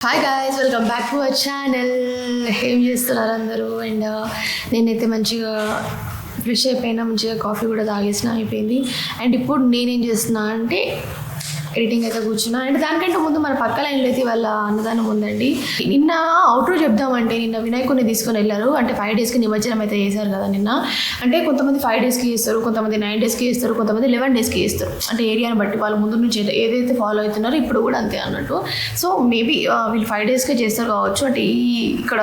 Hi guys, welcome back to our channel. ఏం చేస్తున్నారు అందరూ? అండ్ నేనైతే మంచిగా ఫ్రెష్ అయిపోయినా, మంచిగా కాఫీ కూడా తాగేసిన అయిపోయింది. అండ్ ఇప్పుడు నేనేం చేస్తున్నా అంటే ఎడిటింగ్ అయితే కూర్చున్నా. అండ్ దానికంటే ముందు మన పక్క లైన్లో అయితే వాళ్ళ అన్నదానం ఉందండి. నిన్న అవుట్రో చెప్దామంటే నిన్న వినాయకుడిని తీసుకొని వెళ్ళారు. అంటే 5 daysకి నిమజ్జనం అయితే చేశారు కదా నిన్న. అంటే కొంతమంది 5 daysకి చేస్తారు, కొంతమంది 9 daysకి చేస్తారు, కొంతమంది 11 daysకి చేస్తారు. అంటే ఏరియాని బట్టి వాళ్ళు ముందు నుంచి ఏదైతే ఫాలో అవుతున్నారో ఇప్పుడు కూడా అంతే అన్నట్టు. సో మేబీ వీళ్ళు 5 daysకే చేస్తారు కావచ్చు. అంటే ఇక్కడ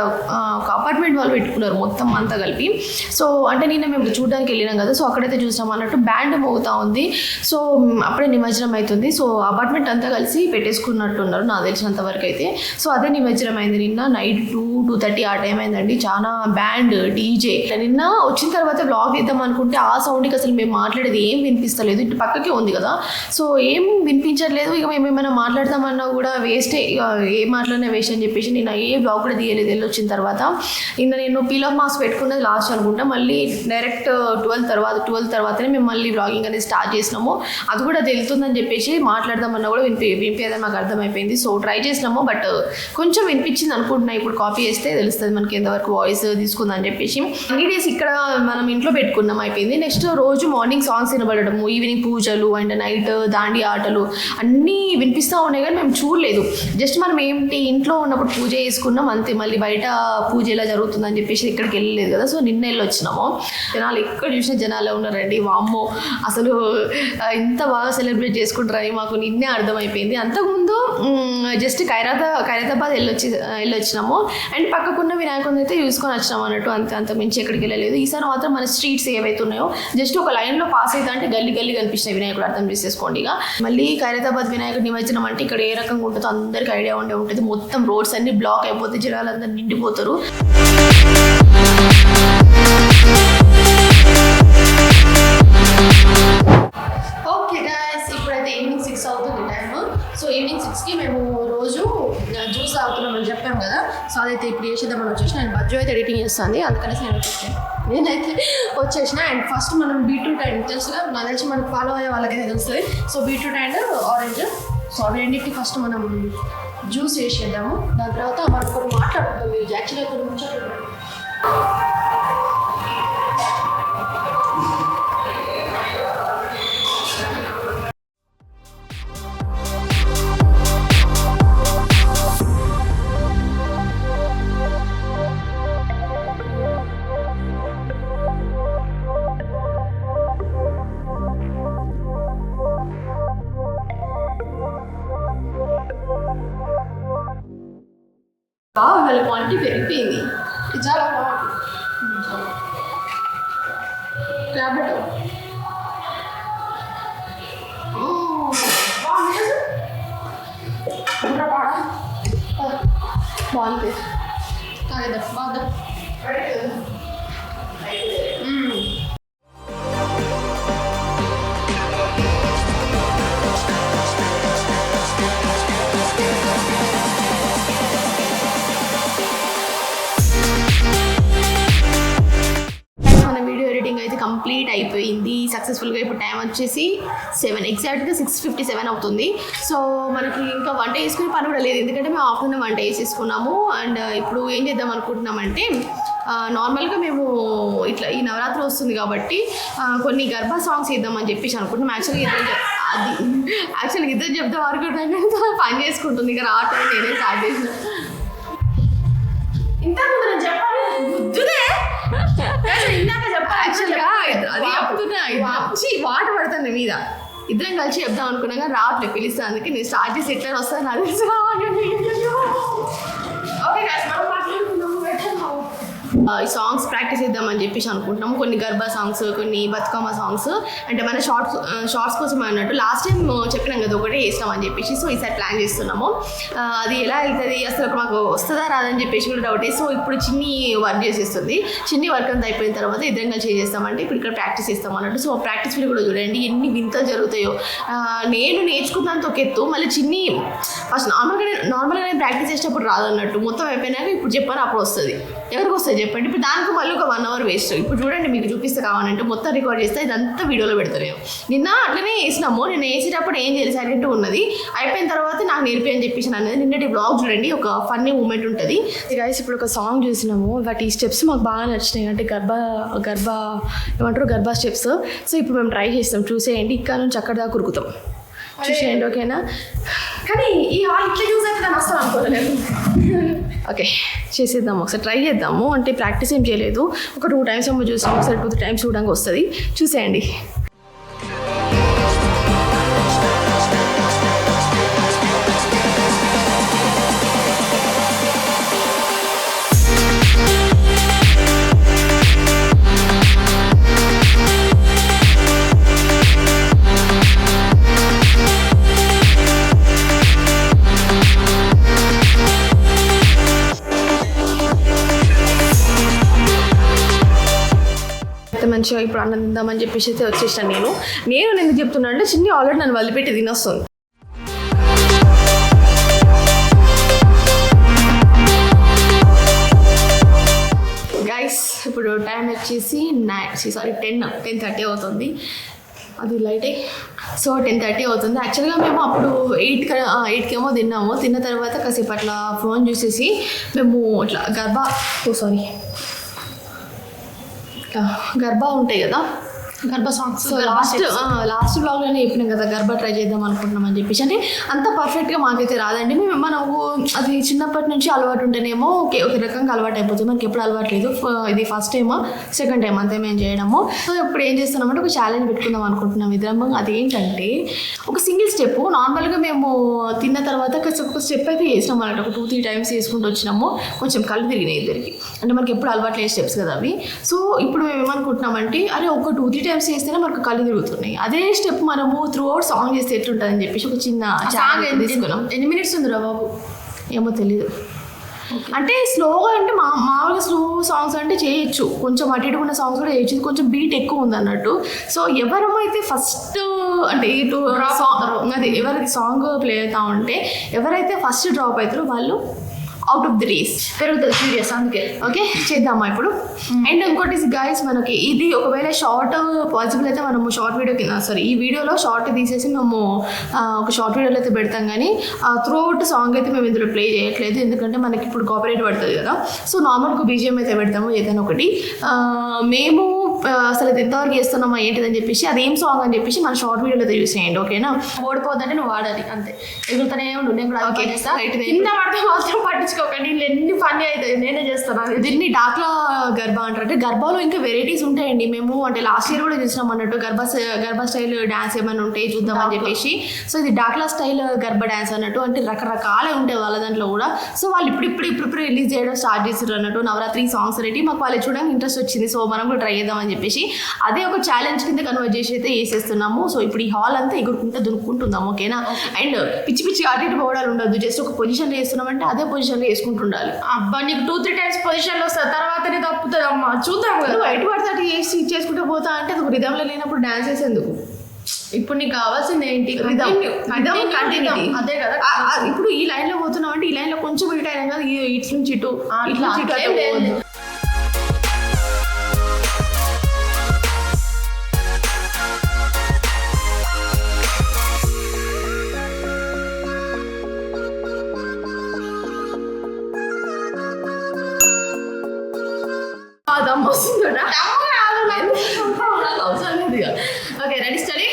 ఒక అపార్ట్మెంట్ వాళ్ళు పెట్టుకున్నారు మొత్తం అంతా కలిపి. సో అంటే నిన్న మేము చూడడానికి వెళ్ళినాం కదా, సో అక్కడైతే చూసాం అన్నట్టు బ్యాండ్ మోగుతూ ఉంది. సో అప్పుడే నిమజ్జనం అవుతుంది. సో అపార్ట్మెంట్ అంతా కలిసి పెట్టేసుకున్నట్టున్నారు నాకు తెలిసినంత వరకు అయితే. సో అదే నిమజ్జనం అయింది నిన్న నైట్ 2-2:30 ఆ టైం అయిందండి. చాలా బ్యాండ్ డీజే. నిన్న వచ్చిన తర్వాత బ్లాగ్ ఇద్దాం అనుకుంటే ఆ సౌండ్కి అసలు మేము మాట్లాడేది ఏం వినిపిస్తలేదు. ఇటు పక్కకే ఉంది కదా, సో ఏం వినిపించట్లేదు. ఇక మేము ఏమైనా మాట్లాడతామన్నా కూడా వేస్టే, ఇక ఏం మాట్లాడినా వేస్ట్ అని చెప్పేసి నేను ఏ బ్లాగ్ కూడా తీయలేదు వెళ్ళి వచ్చిన తర్వాత. నిన్న నేను పీల్ ఆఫ్ మాస్క్ పెట్టుకున్నది లాస్ట్ అనుకుంటా. మళ్ళీ డైరెక్ట్ 12 తర్వాతనే మేము మళ్ళీ బ్లాగింగ్ అనేది స్టార్ట్ చేసినాము. అది కూడా తెలుతుందని చెప్పేసి మాట్లాడదామన్నా కూడా వినిపించేదని మాకు అర్థమైపోయింది. సో ట్రై చేసినాము, బట్ కొంచెం వినిపించింది అనుకుంటున్నా. ఇప్పుడు కాపీ చేస్తే తెలుస్తుంది మనకి ఎంతవరకు వాయిస్ తీసుకుందని చెప్పేసి. 3 days ఇక్కడ మనం ఇంట్లో పెట్టుకున్నాం అయిపోయింది. నెక్స్ట్ రోజు మార్నింగ్ సాంగ్స్ వినబడము, ఈవినింగ్ పూజలు అండ్ నైట్ దాండి ఆటలు అన్నీ వినిపిస్తూ ఉన్నాయి. కానీ మేము చూడలేదు. జస్ట్ మనం ఏంటి ఇంట్లో ఉన్నప్పుడు పూజ చేసుకున్నాం అంతే. మళ్ళీ బయట పూజ ఎలా జరుగుతుందని చెప్పేసి ఇక్కడికి వెళ్ళలేదు కదా. సో నిన్న వెళ్ళి వచ్చినాము. జనాలు ఎక్కడ చూసినా జనాలే ఉన్నారండి. వామ్మో, అసలు ఇంత బాగా సెలబ్రేట్ చేసుకుంటారని మాకు నిన్నే అర్థమైపోయింది. అంతకుముందు జస్ట్ ఖైరతాబాద్ వెళ్ళొచ్చినాము. అండ్ పక్కకున్న వినాయకుడిని అయితే చూసుకొని వచ్చినాము అన్నట్టు. అంత మించి ఎక్కడికి వెళ్ళలేదు. ఈసారి మాత్రం మన స్ట్రీట్స్ ఏవైతే ఉన్నాయో జస్ట్ ఒక లైన్లో పాస్ అయితే అంటే గల్లీ కనిపిస్తున్నాయి వినాయకుడు. అర్థం చేసేసుకోండి. ఇక మళ్ళీ ఖైరతాబాద్ వినాయకుడు నిమజ్జనం అంటే ఇక్కడ ఏ రకంగా ఉంటుందో అందరికీ ఐడియా ఉంటుంది. మొత్తం రోడ్స్ అన్ని బ్లాక్ అయిపోతే జనాలందరూ నిండిపోతారు. ఈవినింగ్ 6 అవుతుంది టైమ్. సో ఈవినింగ్ 6కి మేము రోజు జ్యూస్ తాగుతున్నామని చెప్పాం కదా. సో అదైతే ఇప్పుడు చేసేద్దామని వచ్చేసిన. నేను బజ్జో అయితే ఎడిటింగ్ చేస్తుంది, అందుకనేసి నేనైతే వచ్చేసిన. అండ్ ఫస్ట్ మనం బీట్రూట్ అండ్ తెలుసుగా, నాకు తెలిసి మనకు ఫాలో అయ్యే వాళ్ళకైతే తెలుస్తుంది. So beetroot and orange, so అవి రెండింటికి ఫస్ట్ మనం జ్యూస్ చేసేద్దాము. దాని తర్వాత మనకు కొన్ని మాట్లాడుకుంటాం. మీరు యాక్చువల్గా కొన్ని ముచ్చట్లు వాళ్ళ క్వాంటిటీ పెరిగిపోయింది. ఇది చాలా బాగుంటుంది. క్యాబెట్ బాగుంది. తాగేద్దాం బాగా. కంప్లీట్ అయిపోయింది సక్సెస్ఫుల్గా. ఇప్పుడు టైం వచ్చేసి 7, ఎగ్జాక్ట్గా 6:57 అవుతుంది. సో మనకి ఇంకా వంట చేసుకునే పని కూడా లేదు, ఎందుకంటే మేము ఆఫ్టర్నూన్ వంట వేసేసుకున్నాము. అండ్ ఇప్పుడు ఏం చేద్దాం అనుకుంటున్నామంటే, నార్మల్గా మేము ఇట్లా ఈ నవరాత్రి వస్తుంది కాబట్టి కొన్ని గర్భా సాంగ్స్ వేద్దామని చెప్పేసి అనుకుంటున్నాం. యాక్చువల్గా ఇద్దరు చెప్దాం అనుకుంటున్నాను, పని చేసుకుంటుంది ఇక రావటం నేనే స్టార్ట్ చేసిన. ఇంతకు మనం చెప్పాలి బుద్ధుదే ఇందాక చెప్పాలి. యాక్చువల్గా అది చెప్తున్నా, వచ్చి వాట పడుతుంది మీద. ఇద్దరం కలిసి చెప్దాం అనుకున్నాగా రావట్లేదు, పిలుస్తాను. అందుకే నేను స్టార్ట్ చేసి ఎట్లా వస్తాను అది. ఓకే మనం మాట్లాడుకున్నాము. ఈ సాంగ్స్ ప్రాక్టీస్ చేద్దామని చెప్పేసి అనుకుంటున్నాము. కొన్ని గర్భా సాంగ్స్, కొన్ని బతుకమ్మ సాంగ్స్, అంటే మన షార్ట్స్ కోసం అన్నట్టు. లాస్ట్ టైం చెప్పినాం కదా ఒకటే చేస్తామని చెప్పేసి. సో ఈసారి ప్లాన్ చేస్తున్నాము. అది ఎలా వెళ్తుంది అసలు మాకు వస్తుందా రాదని చెప్పేసి కూడా డౌటే. సో ఇప్పుడు చిన్ని వర్క్ చేసేస్తుంది. చిన్ని వర్క్ అంతా అయిపోయిన తర్వాత ఇద్దరం కలిసి చేస్తామంటే ఇప్పుడు ఇక్కడ ప్రాక్టీస్ చేస్తాం అన్నట్టు. సో ప్రాక్టీస్ వీడియో కూడా చూడండి ఎన్ని వింతలు జరుగుతాయో. నేను నేర్చుకున్నంత ఒక ఎత్తు, మళ్ళీ చిన్ని ఫస్ట్ నార్మల్గానే ప్రాక్టీస్ చేసేటప్పుడు రాదన్నట్టు. మొత్తం అయిపోయినాక ఇప్పుడు చెప్పాను అప్పుడు వస్తుంది. ఎవరికి వస్తుంది చెప్పండి. అయిపోయింది. ఇప్పుడు దానికి మళ్ళీ ఒక 1 hour వేస్ట్. ఇప్పుడు చూడండి మీకు చూపిస్తే కావాలంటే మొత్తం రికార్డ్ చేస్తే ఇదంతా వీడియోలో పెడతాను. నిన్న అట్లనే వేసినాము. నేను వేసేటప్పుడు ఏం చేయాలి సైలెంట్గా ఉన్నది. అయిపోయిన తర్వాత నాకు నేర్పి అని చెప్పేసి అన్నది. నిన్నటి బ్లాగ్ చూడండి, ఒక ఫన్నీ మూమెంట్ ఉంటుంది. గైస్ ఇప్పుడు ఒక సాంగ్ చూసినాము, బట్ ఈ స్టెప్స్ మాకు బాగా నచ్చినాయి. అంటే గర్భా స్టెప్స్. సో ఇప్పుడు మేము ట్రై చేస్తాం, చూసేయండి. ఇక్కడ నుంచి అక్కడ దాకా కురుకుతాం, చూసేయండి. ఓకేనా? కానీ ఈ హాల్ ఇట్లా యూజ్ అవుతుందని వస్తాను అనుకోలేదు. ఓకే చేసేద్దాము, ఒకసారి ట్రై చేద్దాము. అంటే ప్రాక్టీస్ ఏం చేయలేదు, ఒక 2 times ఏమో చూసాం, ఒకసారి 2-3 times చూడడానికి వస్తుంది. చూసేయండి. మంచిగా ఇప్పుడు అన్నం తిందామని చెప్పేసి అయితే వచ్చేసాను. నేను ఎందుకు చెప్తున్నా అంటే చిన్ని ఆల్రెడీ నన్ను వదిలిపెట్టి తినొస్తుంది. గైస్ ఇప్పుడు టైం వచ్చేసి 10:30 అవుతుంది. అది లైటే. సో 10:30 అవుతుంది. యాక్చువల్గా మేము అప్పుడు 8కేమో తిన్నాము. తిన్న తర్వాత కాసేపు అట్లా ఫోన్ చూసేసి మేము ఇట్లా గర్భా ఉంటాయి కదా, గర్భ సాంగ్స్. సో లాస్ట్ బ్లాగ్లోనే చెప్పినాం కదా గర్భ ట్రై చేద్దాం అనుకుంటున్నాం అని చెప్పేసి. అంటే అంత పర్ఫెక్ట్గా మాకైతే రాదండి. మనకు అది చిన్నప్పటి నుంచి అలవాటు ఉంటేనేమో ఒక రకంగా అలవాటు అయిపోతుంది. మనకి ఎప్పుడు అలవాటు లేదు. ఇది ఫస్ట్ టైమా సెకండ్ టైం అంతే మేము చేయడము. సో ఇప్పుడు ఏం చేస్తున్నామంటే ఒక ఛాలెంజ్ పెట్టుకుందాం అనుకుంటున్నాం ఇద్దరం. అదేంటంటే ఒక సింగిల్ స్టెప్. నార్మల్గా మేము తిన్న తర్వాత ఒక స్టెప్ అయితే చేసినాం అన్నట్టు. ఒక 2-3 times చేసుకుంటూ వచ్చినాము. కొంచెం కళ్ళు తిరిగినాయి ఇద్దరికి. అంటే మనకి ఎప్పుడు అలవాటు లేదు స్టెప్స్ కదా అవి. సో ఇప్పుడు మేము ఏమనుకుంటున్నామంటే అరే ఒక 2-3 times చేస్తేనే మనకు కళ్ళు తిరుగుతున్నాయి. అదే స్టెప్ మనము త్రూ అవుట్ సాంగ్ చేస్తే ఎట్లుంటుందని చెప్పేసి ఒక చిన్న ఛాలెంజ్ తీసుకున్నాం. ఎన్ని minutes ఉందిరా బాబు? ఏమో తెలీదు. అంటే స్లోగా అంటే మామూలుగా స్లో సాంగ్స్ అంటే చేయొచ్చు, కొంచెం అటు ఇటు ఉన్న సాంగ్స్ కూడా చేయొచ్చు. కొంచెం బీట్ ఎక్కువ ఉంది అన్నట్టు. సో ఎవరైతే ఫస్ట్ అంటే ఇటు అది ఎవరైతే సాంగ్ ప్లే అవుతా ఉంటే ఎవరైతే ఫస్ట్ డ్రాప్ అవుతారో వాళ్ళు అవుట్ ఆఫ్ ది రేస్. పెరుగుతుంది సీరియస్, అందుకే. ఓకే చేద్దామా ఇప్పుడు. అండ్ ఇంకోటి గైస్ మనకి ఇది ఒకవేళ షార్ట్ పాసిబుల్ అయితే మనము షార్ట్ వీడియో కింద ఈ వీడియోలో షార్ట్ తీసేసి మేము ఒక షార్ట్ వీడియోలో అయితే పెడతాం. కానీ త్రూ అవుట్ సాంగ్ అయితే మేము ఇందులో ప్లే చేయట్లేదు, ఎందుకంటే మనకి ఇప్పుడు కాపీరైట్ పడుతుంది కదా. సో నార్మల్గా బీజిఎం అయితే పెడతాము ఏదైనా ఒకటి. మేము అసలు అది ఎంతవరకు చేస్తున్నామా ఏంటిదని చెప్పేసి అదేం సాంగ్ అని చెప్పేసి మన షార్ట్ వీడియోలో అయితే చూసేయండి. ఓకేనా? ఓడిపోద్దంటే నువ్వు వాడాలి అంతే, ఎగురుతూనే ఉండు. నేను కూడా ఓకే కింద పడితే మాత్రం పట్టించుకోకండి, ఎన్ని ఫన్నీ అవుతుంది, నేనే చేస్తాను. దీన్ని డాక్లా గర్భా అంటారు. అంటే గర్భాలో ఇంకా వెరైటీస్ ఉంటాయండి. మేము అంటే లాస్ట్ ఇయర్ కూడా చూసినాం అన్నట్టు గర్భ స్టైల్ డాన్స్ ఏమైనా ఉంటాయి చూద్దామని చెప్పేసి. సో ఇది డాక్లా స్టైల్ గర్భ డాన్స్ అన్నట్టు. అంటే రకరకాలే ఉంటాయి వాళ్ళ దాంట్లో కూడా. సో వాళ్ళు ఇప్పుడు రిలీజ్ చేయడం స్టార్ట్ చేస్తారు అన్నట్టు. నవరాత్రి సాంగ్స్ అనేవి మాకు వాళ్ళు చూడడానికి ఇంట్రెస్ట్ వచ్చింది. సో మనం కూడా ట్రై చేద్దామని చెప్పేసి అదే ఒక ఛాలెంజ్ కింద కన్వర్ట్ చేసి అయితే వేసేస్తున్నాము. సో ఇప్పుడు ఈ హాల్ అంతా ఎగురుకుంటా దునుక్కుంటుందాం. ఓకేనా? అండ్ పిచ్చి అటు ఇటు పోవడాలు ఉండదు. జస్ట్ ఒక పొజిషన్లో వేస్తున్నామంటే అదే పొజిషన్లో వేసుకుంటుండాలి. అబ్బా నీకు 2-3 times పొజిషన్లో వస్తుంది, తర్వాతనే తప్పుతుంది అమ్మా. చూద్దాం కదా. బయట పడితే అటు చేసి చేసుకుంటూ పోతా అంటే అది రిధంలో లేనప్పుడు డాన్స్ చేసేందుకు. ఇప్పుడు నీకు కావాల్సింది ఏంటి? అదే కదా. ఇప్పుడు ఈ లైన్ లో పోతున్నాం అంటే ఈ లైన్ లో కొంచెం ఇటు అయినా కదా, ఇటు నుంచి ఇటు వస్తుందా? అవసరం లేదు. Okay ready steady.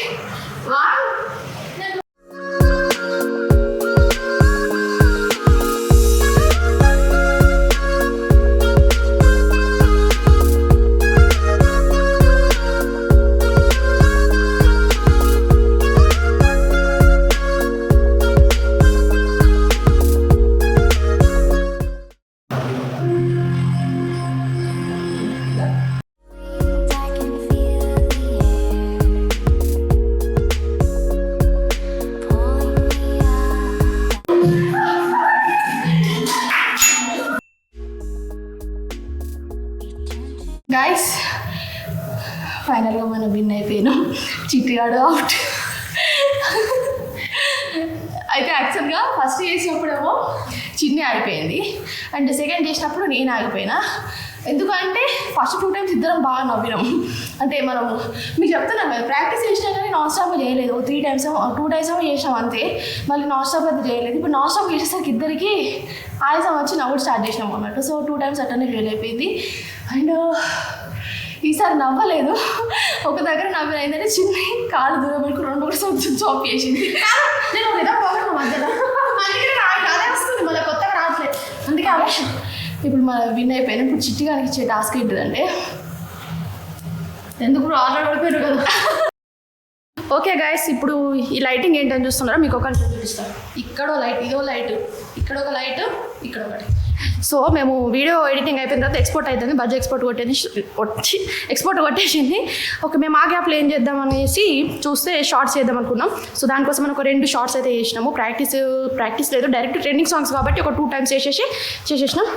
గైస్ ఫైనల్గా మనం విన్ అయిపోయినాం. చిట్టిగాడు అవుట్. అయితే యాక్చువల్గా ఫస్ట్ చేసినప్పుడేమో చిన్ని ఆగిపోయింది. అండ్ సెకండ్ చేసినప్పుడు నేను ఆగిపోయినా. ఎందుకంటే ఫస్ట్ 2 times ఇద్దరం బాగా నవ్వినాం. అంటే మనం మీకు చెప్తున్నాం కదా, ప్రాక్టీస్ చేసినా కానీ నాన్ స్టాప్ చేయలేదు. 3 times 2 times చేసాం అంతే. మళ్ళీ నాన్ స్టాప్ అయితే చేయలేదు. ఇప్పుడు నాన్ స్టాప్ చేసేసరికి ఇద్దరికి ఆయాసం వచ్చి నవ్వుడు స్టార్ట్ చేసినాం అన్నట్టు. సో 2 times అట్టనే ఫెయిల్ అయిపోయింది. అండ్ ఈసారి నవ్వలేదు. ఒక దగ్గర నవ్విన ఏంటంటే చిన్న కాలు దూరం వరకు 2 కూడా జాబ్ చేసింది. నేను ఒక విధంగా పోగొట్టిన మధ్యలో. అందుకే నాకు అదే వస్తుంది, మళ్ళీ కొత్తగా రావట్లేదు. అందుకే ఆలోచన ఇప్పుడు మన విన్ అయిపోయినా. ఇప్పుడు చిట్టిగానికి ఇచ్చే టాస్క్ ఏంటిదంటే, ఎందుకు ఆర్డర్ పడిపోయారు కదా. ఓకే గైస్, ఇప్పుడు ఈ లైటింగ్ ఏంటని చూస్తున్నారో మీకు ఒక చూపిస్తాను. ఇక్కడ లైట్, ఇదో లైట్, ఇక్కడ ఒక లైట్, ఇక్కడ ఒకటి. సో మేము వీడియో ఎడిటింగ్ అయిపోయిన తర్వాత ఎక్స్పోర్ట్ అవుతుంది. బడ్జెట్ ఎక్స్పోర్ట్ కొట్టేసింది. ఓకే, మేము ఆ గ్యాప్లో ఏం చేద్దాం అనేసి చూస్తే షార్ట్స్ చేద్దాం అనుకున్నాం. సో దానికోసం మనం ఒక 2 షార్ట్స్ అయితే చేసినాము. ప్రాక్టీస్ లేదు, డైరెక్ట్ ట్రెండింగ్ సాంగ్స్ కాబట్టి ఒక 2 times చేసేసినాం.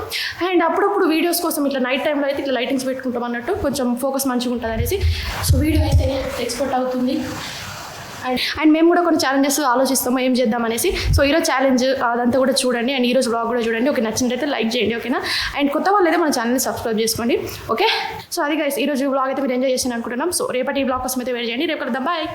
అండ్ అప్పుడప్పుడు వీడియోస్ కోసం ఇట్లా నైట్ టైంలో అయితే ఇట్లా లైటింగ్స్ పెట్టుకుంటాం అన్నట్టు, కొంచెం ఫోకస్ మంచిగా ఉంటుంది అనేసి. సో వీడియో అయితే ఎక్స్పోర్ట్ అవుతుంది. అండ్ మేము కూడా కొన్ని ఛాలెంజెస్ ఆలోచిస్తాము ఏం చేద్దాం అనేసి. సో ఈరోజు ఛాలెంజ్ అదంతా కూడా చూడండి. అండ్ ఈరోజు బ్లాగ్ కూడా చూడండి. ఓకే, నచ్చినట్లయితే లైక్ చేయండి. ఓకేనా? అండ్ కొత్త వాళ్ళు అయితే మన ఛానల్ని సబ్స్క్రైబ్ చేసుకోండి. ఓకే, సో అది గైస్ ఈరోజు బ్లాగ్ అయితే మీరు ఎంజాయ్ చేసి అనుకుంటున్నాం. సో రేపటి ఈ బ్లాగ్ కోసం అయితే వెయిట్ చేయండి. రేపు కలుద్దాం. బాయ్.